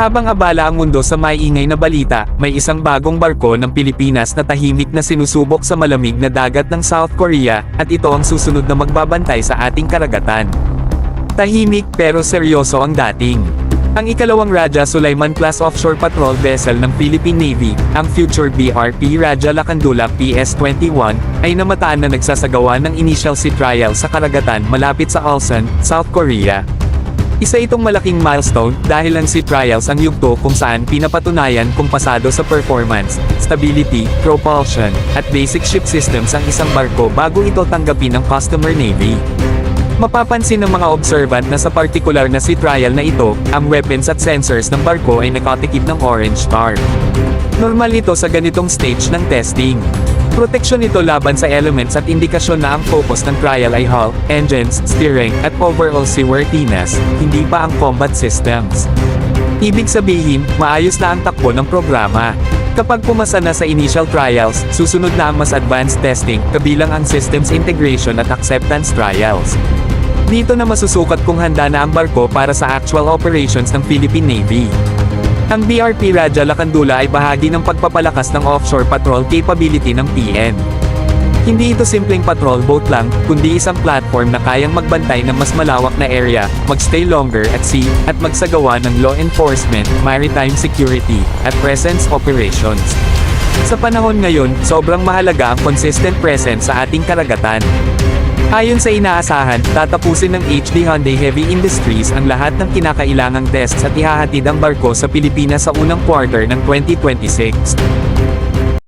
Habang abala ang mundo sa maiingay na balita, may isang bagong barko ng Pilipinas na tahimik na sinusubok sa malamig na dagat ng South Korea, at ito ang susunod na magbabantay sa ating karagatan. Tahimik pero seryoso ang dating. Ang ikalawang Raja Sulaiman-class offshore patrol vessel ng Philippine Navy, ang future BRP Raja Lacandula PS-21, ay namataan na nagsasagawa ng initial sea trial sa karagatan malapit sa Ulsan, South Korea. Isa itong malaking milestone dahil ang sea trials ang yugto kung saan pinapatunayan kung pasado sa performance, stability, propulsion, at basic ship systems ang isang barko bago ito tanggapin ng customer navy. Mapapansin ng mga observant na sa partikular na sea trial na ito, ang weapons at sensors ng barko ay nakatikip ng orange star. Normal ito sa ganitong stage ng testing. Proteksyon ito laban sa elements at indikasyon na ang focus ng trial ay hull, engines, steering, at overall seaworthiness, hindi pa ang combat systems. Ibig sabihin, maayos na ang takbo ng programa. Kapag pumasa na sa initial trials, susunod na ang mas advanced testing, kabilang ang systems integration at acceptance trials. Dito na masusukat kung handa na ang barko para sa actual operations ng Philippine Navy. Ang BRP Raja Lacandula ay bahagi ng pagpapalakas ng offshore patrol capability ng PN. Hindi ito simpleng patrol boat lang, kundi isang platform na kayang magbantay ng mas malawak na area, magstay longer at sea, at magsagawa ng law enforcement, maritime security, at presence operations. Sa panahon ngayon, sobrang mahalaga ang consistent presence sa ating karagatan. Ayon sa inaasahan, tatapusin ng HD Hyundai Heavy Industries ang lahat ng kinakailangang tests at ihahatid ang barko sa Pilipinas sa unang quarter ng 2026.